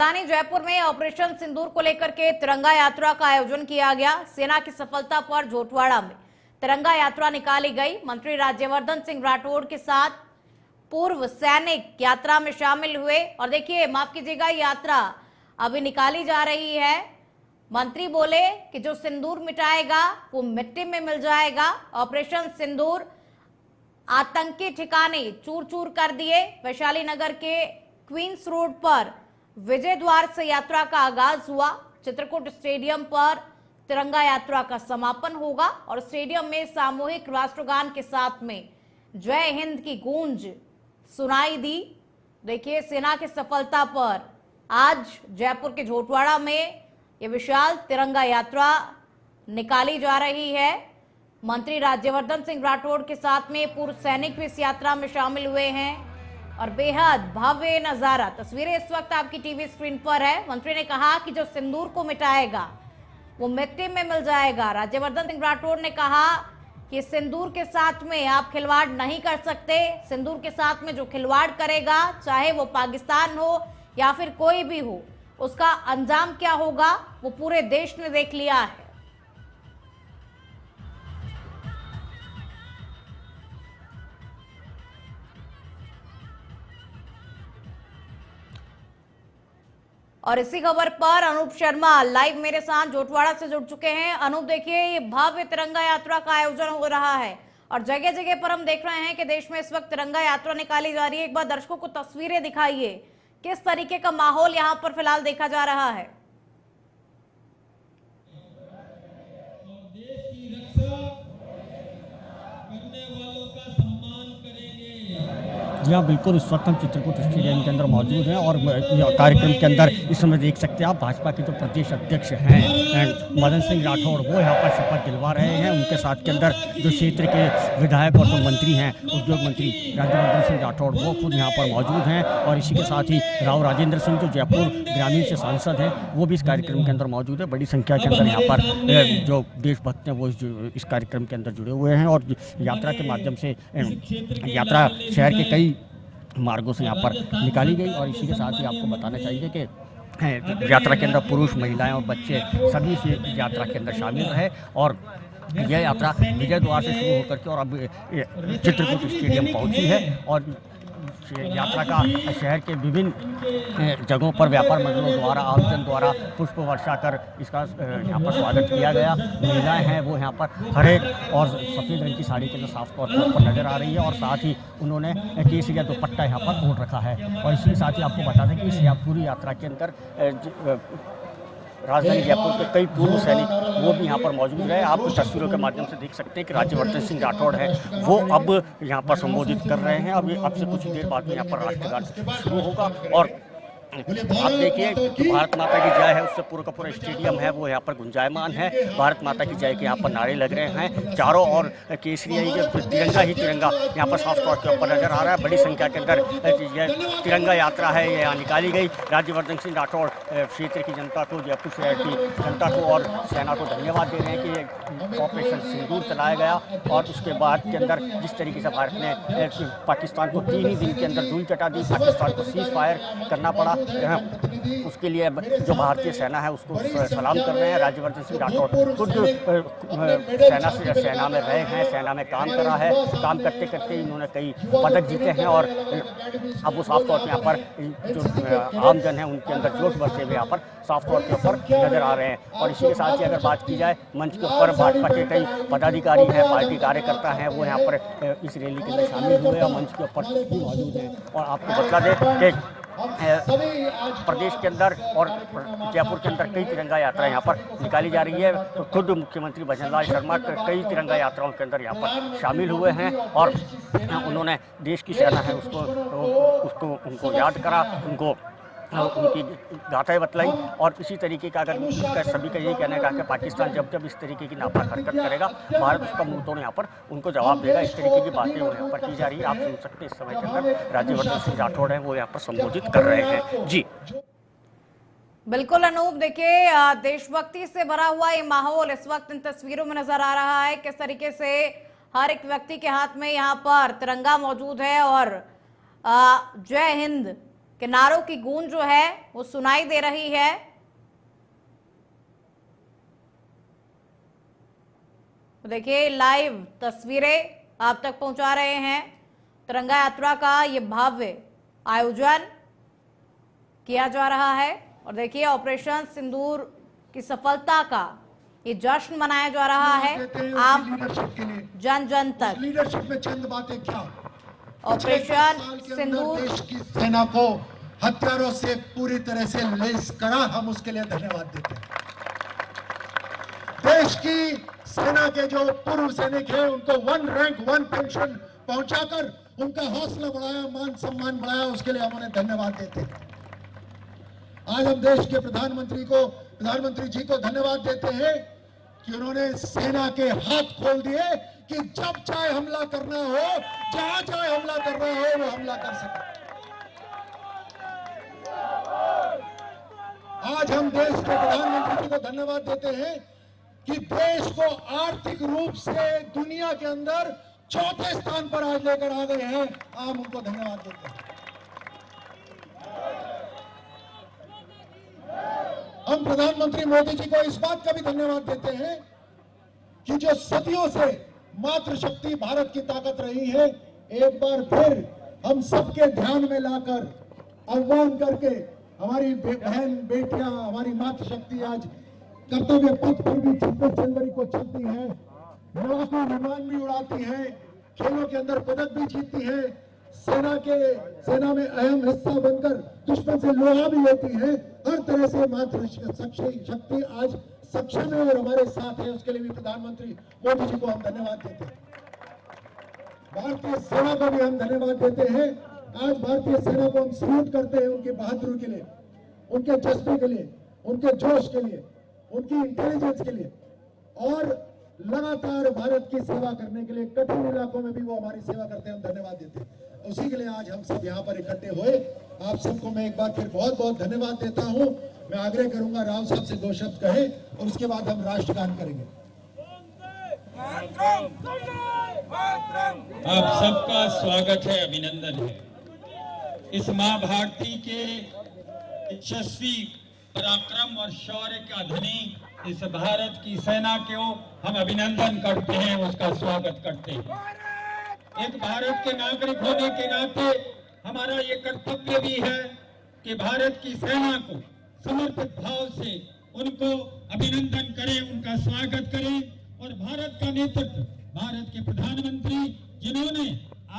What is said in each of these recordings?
राजधानी जयपुर में ऑपरेशन सिंदूर को लेकर के तिरंगा यात्रा का आयोजन किया गया। सेना की सफलता पर झोटवाड़ा में तिरंगा यात्रा निकाली गई। मंत्री राज्यवर्धन सिंह राठौड़ के साथ पूर्व सैनिक यात्रा में शामिल हुए। और देखिए, माफ कीजिएगा, यात्रा अभी निकाली जा रही है। मंत्री बोले कि जो सिंदूर मिटाएगा वो मिट्टी में मिल जाएगा। ऑपरेशन सिंदूर आतंकी ठिकाने चूर चूर कर दिए। वैशाली नगर के क्वींस रोड पर विजय द्वार से यात्रा का आगाज हुआ। चित्रकूट स्टेडियम पर तिरंगा यात्रा का समापन होगा और स्टेडियम में सामूहिक राष्ट्रगान के साथ में जय हिंद की गूंज सुनाई दी। देखिए, सेना की सफलता पर आज जयपुर के झोटवाड़ा में ये विशाल तिरंगा यात्रा निकाली जा रही है। मंत्री राज्यवर्धन सिंह राठौड़ के साथ में पूर्व सैनिक भी इस यात्रा में शामिल हुए हैं और बेहद भव्य नजारा। तस्वीरें इस वक्त आपकी टीवी स्क्रीन पर है। मंत्री ने कहा कि जो सिंदूर को मिटाएगा वो मिट्टी में मिल जाएगा। राज्यवर्धन सिंह राठौड़ ने कहा कि सिंदूर के साथ में आप खिलवाड़ नहीं कर सकते। सिंदूर के साथ में जो खिलवाड़ करेगा, चाहे वो पाकिस्तान हो या फिर कोई भी हो, उसका अंजाम क्या होगा वो पूरे देश ने देख लिया है। और इसी खबर पर अनूप शर्मा लाइव मेरे साथ झोटवाड़ा से जुड़ चुके हैं। अनूप, देखिए, ये भव्य तिरंगा यात्रा का आयोजन हो रहा है और जगह जगह पर हम देख रहे हैं कि देश में इस वक्त तिरंगा यात्रा निकाली जा रही है। एक बार दर्शकों को तस्वीरें दिखाइए, किस तरीके का माहौल यहां पर फिलहाल देखा जा रहा है। जी हाँ, बिल्कुल। इस वक्त हम चित्रकूट स्टेडियम के अंदर मौजूद हैं और कार्यक्रम के अंदर इस समय देख सकते हैं आप भाजपा के जो प्रदेश अध्यक्ष हैं मदन सिंह राठौड़, वो यहाँ पर शपथ दिलवा रहे हैं। उनके साथ के अंदर जो क्षेत्र के विधायक और जो मंत्री हैं, उद्योग मंत्री राज्यवर्धन सिंह राठौड़, वो खुद यहाँ पर मौजूद हैं। और इसी के साथ ही राव राजेंद्र सिंह, जो जयपुर ग्रामीण से सांसद हैं, वो भी इस कार्यक्रम के अंदर मौजूद है। बड़ी संख्या के अंदर यहाँ पर जो देशभक्त हैं वो इस कार्यक्रम के अंदर जुड़े हुए हैं। और यात्रा के माध्यम से यात्रा शहर के कई मार्गों से यहाँ पर निकाली गई। और इसी के साथ ही आपको बताना चाहिए कि यात्रा के अंदर पुरुष, महिलाएं और बच्चे सभी से यात्रा के अंदर शामिल रहे। और यह यात्रा विजय द्वार से शुरू होकर के और अब चित्रकूट स्टेडियम पहुंची है। और यात्रा का शहर के विभिन्न जगहों पर व्यापार मंडलों द्वारा, आमजन द्वारा पुष्प वर्षा कर इसका यहाँ पर स्वागत किया गया। महिलाएं हैं वो यहाँ पर हरे और सफ़ेद रंग की साड़ी के अंदर साफ तौर पर नजर आ रही है। और साथ ही उन्होंने केसरिया दुपट्टा यहाँ पर ओढ़ रखा है। और इसी के साथ ही आपको बता दें कि इस पूरी यात्रा के अंदर राजधानी जयपुर के कई पूर्व सैनिक वो भी यहाँ पर मौजूद रहे। आप तस्वीरों के माध्यम से देख सकते हैं कि राज्यवर्धन सिंह राठौड़ है वो अब यहाँ पर संबोधित कर रहे हैं। अब से कुछ ही देर बाद में यहाँ पर राष्ट्रगान शुरू होगा। और आप देखिए, भारत माता की जय है, उससे पूरा का पूरा स्टेडियम है वो यहाँ पर गुंजायमान है। भारत माता की जय के यहाँ पर नारे लग रहे हैं। चारों ओर केसरियाई तिरंगा ही तिरंगा यहाँ पर साफ तौर के ऊपर नजर आ रहा है। बड़ी संख्या के अंदर यह तिरंगा यात्रा है, ये यहाँ निकाली गई। राज्यवर्धन सिंह राठौड़ क्षेत्र की जनता को, जयपुर शहर की जनता को और सेना को धन्यवाद दे रहे हैं कि ऑपरेशन सिंदूर चलाया गया। और उसके बाद के अंदर जिस तरीके से भारत ने पाकिस्तान को 3 ही दिन के अंदर धूल चटा दी, पाकिस्तान को सीज फायर करना पड़ा, उसके लिए जो भारतीय सेना है उसको सलाम कर रहे हैं। राज्यवर्धन सिंह राठौड़ खुद सेना में रहे हैं, सेना में काम करा है। काम करते करते इन्होंने कई पदक जीते हैं। और अब वो साफ तौर पर यहाँ पर जो आमजन है उनके अंदर जोश भरते हुए यहाँ पर साफ तौर के ऊपर नजर आ रहे हैं। और इसी के साथ ही अगर बात की जाए, मंच के ऊपर भाजपा के कई पदाधिकारी हैं, पार्टी कार्यकर्ता हैं, वो यहाँ पर इस रैली के अंदर शामिल हुए और मंच के ऊपर भी मौजूद हैं। और आपको बता दें कि प्रदेश के अंदर और जयपुर के अंदर कई तिरंगा यात्रा यहाँ पर निकाली जा रही है। तो खुद मुख्यमंत्री भजनलाल शर्मा कई तिरंगा यात्राओं के अंदर यहाँ पर शामिल हुए हैं। और उन्होंने देश की सेना है उसको उनको याद करा, उनकी गाथाएं बतलाई। और इसी तरीके का अगर सभी का यही कहना है कि पाकिस्तान जब जब इस तरीके की नापाक हरकत करेगा, भारत उसका मुंह तोड़ यहाँ पर उनको जवाब देगा। इस तरीके की बातें यहाँ पर की जा रही है। आप सुन सकते हैं इस समय के अंदर राज्यवर्धन सिंह राठौड़ हैं वो यहाँ पर संबोधित कर रहे हैं। जी बिल्कुल अनूप, देखिए, देशभक्ति से भरा हुआ ये माहौल इस वक्त इन तस्वीरों में नजर आ रहा है। किस तरीके से हर एक व्यक्ति के हाथ में यहाँ पर तिरंगा मौजूद है और जय हिंद कि नारों की गूंज जो है वो सुनाई दे रही है। देखिए लाइव तस्वीरें आप तक पहुंचा रहे हैं। तिरंगा यात्रा का ये भव्य आयोजन किया जा रहा है और देखिए ऑपरेशन सिंदूर की सफलता का ये जश्न मनाया जा रहा है आम जन जन तक। लीडरशिप में चंद बातें क्या, ऑपरेशन सिंदूर देश की सेना को हथियारों से पूरी तरह से लैस करा, हम उसके लिए धन्यवाद देते हैं। देश की सेना के जो पूर्व सैनिक हैं उनको 1 रैंक 1 पेंशन पहुंचाकर उनका हौसला बढ़ाया, मान सम्मान बढ़ाया, उसके लिए हम उन्हें धन्यवाद देते हैं। आज हम देश के प्रधानमंत्री जी को धन्यवाद देते हैं कि उन्होंने सेना के हाथ खोल दिए कि जब चाहे हमला करना हो, जहां चाहे हमला करना हो, वो हमला कर सके। आज हम देश के प्रधानमंत्री जी को धन्यवाद देते हैं कि देश को आर्थिक रूप से दुनिया के अंदर 4थे स्थान पर आज लेकर आ गए हैं। हम उनको धन्यवाद देते हैं। हम प्रधानमंत्री मोदी जी को इस बात का भी धन्यवाद देते हैं कि जो सदियों से मातृशक्ति भारत की ताकत रही है, एक बार फिर हम सबके ध्यान में लाकर आह्वान करके हमारी बहन बेटियां, हमारी मातृशक्ति आज कर्तव्य पथ पर भी 26 जनवरी को चलती है, लड़ाकू विमान भी उड़ाती है, खेलों के अंदर पदक भी जीतती है, सेना में अहम हिस्सा बनकर दुश्मन से लोहा भी लेती है। हर तरह से मातृशक्ति आज सक्षम है और हमारे साथ है। उसके लिए भी प्रधानमंत्री मोदी जी को हम धन्यवाद देते हैं। भारतीय सेना को भी हम धन्यवाद देते हैं। आज भारतीय सेना को हम सल्यूट करते हैं उनकी बहादुरी के लिए, उनके जज्बे के लिए, उनके जोश के लिए, उनकी इंटेलिजेंस के लिए और लगातार भारत की सेवा करने के लिए कठिन इलाकों में भी वो हमारी सेवा करते हैं। हम धन्यवाद देते हैं। उसी के लिए आज हम सब यहाँ पर इकट्ठे हुए। आप सबको मैं एक बार फिर बहुत बहुत धन्यवाद देता हूँ। मैं आग्रह करूंगा राव साहब से 2 शब्द कहें और उसके बाद हम राष्ट्रगान करेंगे। आप सबका स्वागत है, अभिनंदन है। इस मां भारती के यशस्वी पराक्रम और शौर्य का धनी इस भारत की सेना को हम अभिनंदन करते हैं, उसका स्वागत करते हैं। एक भारत के नागरिक होने के नाते हमारा ये कर्तव्य भी है कि भारत की सेना को समर्पित भाव से उनको अभिनंदन करें, उनका स्वागत करें और भारत का नेतृत्व, भारत के प्रधानमंत्री जिन्होंने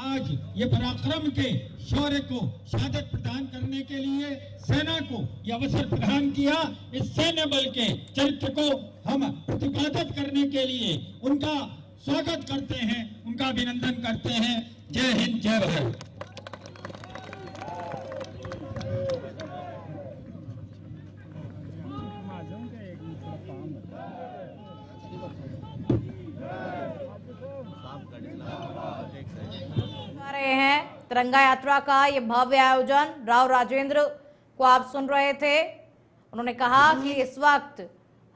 आज ये पराक्रम के शौर्य को शहादत प्रदान करने के लिए सेना को यह अवसर प्रदान किया, इस सैन्य बल के चरित्र को हम प्रतिपादित करने के लिए उनका स्वागत करते हैं, उनका अभिनंदन करते हैं। जय हिंद, जय भारत। रहे हैं तिरंगा यात्रा का ये भव्य आयोजन। राव राजेंद्र को आप सुन रहे थे। उन्होंने कहा कि इस वक्त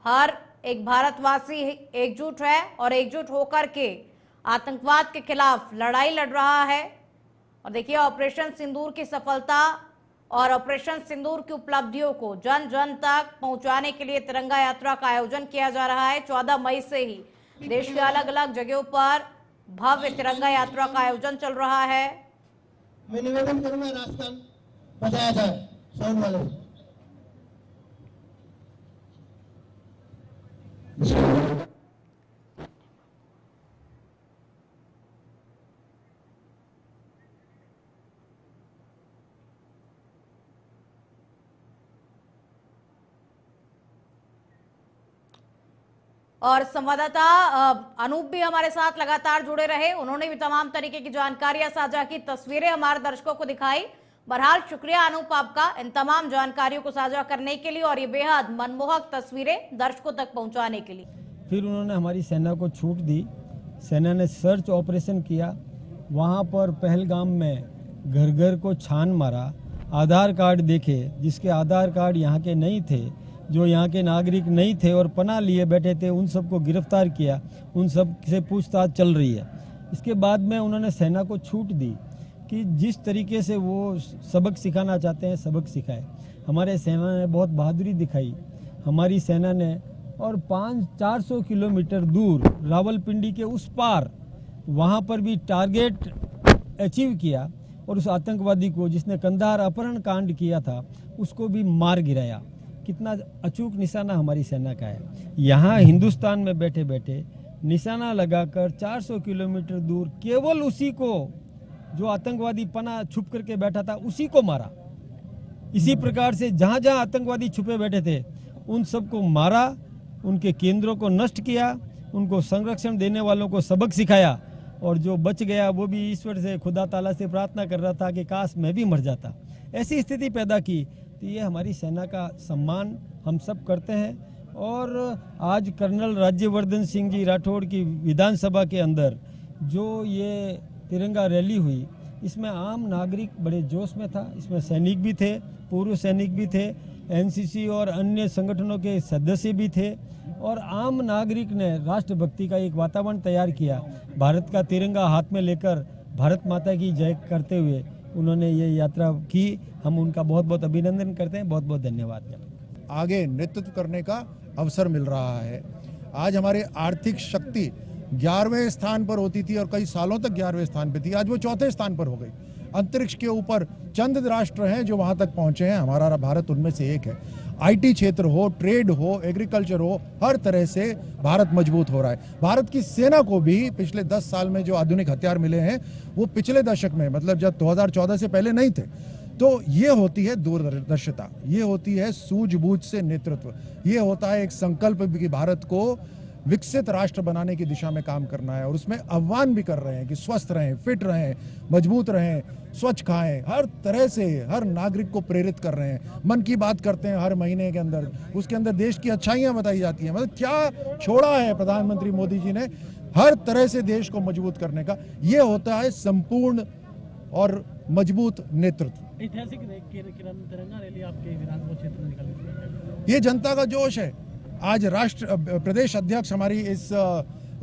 हर एक भारतवासी एकजुट है और एकजुट होकर के आतंकवाद के खिलाफ लड़ाई लड़ रहा है। और देखिए ऑपरेशन सिंदूर की सफलता और ऑपरेशन सिंदूर की उपलब्धियों को जन जन तक पहुंचाने के लिए तिरंगा यात्रा का आयोजन किया जा रहा है। 14 मई से ही देश के अलग अलग जगहों पर भव्य तिरंगा यात्रा का आयोजन चल रहा है। मैं निवेदन करूंगा राष्ट्रगान बजाया जाए साउंड वाले। और संवाददाता अनूप भी हमारे साथ लगातार जुड़े रहे। उन्होंने भी तमाम तरीके की जानकारियां साझा की, तस्वीरें हमारे दर्शकों को दिखाई। बहरहाल शुक्रिया अनूप आपका इन तमाम जानकारियों को साझा करने के लिए और ये बेहद मनमोहक तस्वीरें दर्शकों तक पहुंचाने के लिए। फिर उन्होंने हमारी सेना को छूट दी। सेना ने सर्च ऑपरेशन किया। वहाँ पर पहलगाम में घर घर को छान मारा। आधार कार्ड देखे, जिसके आधार कार्ड यहाँ के नहीं थे, जो यहाँ के नागरिक नहीं थे और पनाह लिए बैठे थे, उन सबको गिरफ्तार किया। उन सब से पूछताछ चल रही है। इसके बाद में उन्होंने सेना को छूट दी। कि जिस तरीके से वो सबक सिखाना चाहते हैं सबक सिखाए। हमारे सेना ने बहुत बहादुरी दिखाई, हमारी सेना ने, और 400 किलोमीटर दूर रावलपिंडी के उस पार वहाँ पर भी टारगेट अचीव किया और उस आतंकवादी को जिसने कंधार अपहरण कांड किया था उसको भी मार गिराया। कितना अचूक निशाना हमारी सेना का है। यहाँ हिंदुस्तान में बैठे बैठे निशाना लगाकर 400 किलोमीटर दूर केवल उसी को, जो आतंकवादी पना छुप करके बैठा था, उसी को मारा। इसी प्रकार से जहाँ जहाँ आतंकवादी छुपे बैठे थे उन सबको मारा, उनके केंद्रों को नष्ट किया, उनको संरक्षण देने वालों को सबक सिखाया, और जो बच गया वो भी ईश्वर से, खुदा ताला से प्रार्थना कर रहा था कि काश मैं भी मर जाता। ऐसी स्थिति पैदा की। तो ये हमारी सेना का सम्मान हम सब करते हैं। और आज कर्नल राज्यवर्धन सिंह जी राठौड़ की विधानसभा के अंदर जो ये तिरंगा रैली हुई, इसमें आम नागरिक बड़े जोश में था। इसमें सैनिक भी थे, पूर्व सैनिक भी थे, एनसीसी और अन्य संगठनों के सदस्य भी थे, और आम नागरिक ने राष्ट्रभक्ति का एक वातावरण तैयार किया। भारत का तिरंगा हाथ में लेकर भारत माता की जय करते हुए उन्होंने ये यात्रा की। हम उनका बहुत बहुत अभिनंदन करते हैं, बहुत बहुत धन्यवाद करते हैं। आगे नेतृत्व करने का अवसर मिल रहा है। आज हमारी आर्थिक शक्ति 11वें स्थान पर होती थी और कई सालों तक 11वें स्थान पर थी, आज वो 4थे स्थान पर हो गई। अंतरिक्ष के ऊपर चंद राष्ट्र हैं जो वहां तक पहुंचे हैं, हमारा भारत उनमें से एक है। आईटी क्षेत्र हो, ट्रेड हो, एग्रीकल्चर हो, हर तरह से भारत मजबूत हो रहा है। भारत की सेना को भी पिछले 10 साल में जो आधुनिक हथियार मिले हैं वो पिछले दशक में, मतलब जब 2014 से पहले नहीं थे। तो ये होती है दूरदर्शिता, ये होती है सूझबूझ से नेतृत्व, ये होता है एक संकल्प कि भारत को विकसित राष्ट्र बनाने की दिशा में काम करना है। और उसमें आह्वान भी कर रहे हैं कि स्वस्थ रहें, फिट रहें, मजबूत रहें, स्वच्छ खाएं, हर तरह से हर नागरिक को प्रेरित कर रहे हैं। मन की बात करते हैं हर महीने के अंदर, उसके अंदर देश की अच्छाइयां बताई जाती हैं। मतलब क्या छोड़ा है प्रधानमंत्री मोदी जी ने हर तरह से देश को मजबूत करने का। ये होता है संपूर्ण और मजबूत नेतृत्व। ऐतिहासिक तिरंगा रैली आपके विधानसभा क्षेत्र में निकाली, ये जनता का जोश है। आज प्रदेश अध्यक्ष हमारी इस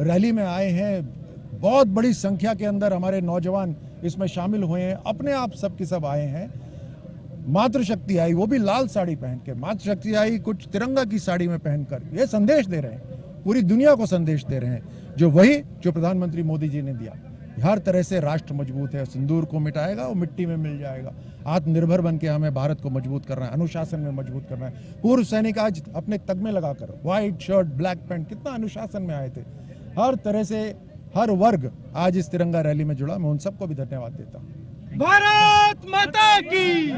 रैली में आए हैं। बहुत बड़ी संख्या के अंदर हमारे नौजवान इसमें शामिल हुए हैं, अपने आप सब के सब आए हैं। मातृशक्ति आई, वो भी लाल साड़ी पहन के। मातृशक्ति आई कुछ तिरंगा की साड़ी में पहनकर। ये संदेश दे रहे हैं, पूरी दुनिया को संदेश दे रहे हैं, जो प्रधानमंत्री मोदी जी ने दिया। हर तरह से राष्ट्र मजबूत है। सिंदूर को मिटाएगा, वो मिट्टी में मिल जाएगा। आत्मनिर्भर बन के हमें भारत को मजबूत करना है, अनुशासन में मजबूत करना है। पूर्व सैनिक आज अपने तगमे लगाकर व्हाइट शर्ट ब्लैक पैंट, कितना अनुशासन में आए थे। हर तरह से हर वर्ग आज इस तिरंगा रैली में जुड़ा। मैं उन सबको भी धन्यवाद देता हूँ। भारत माता की।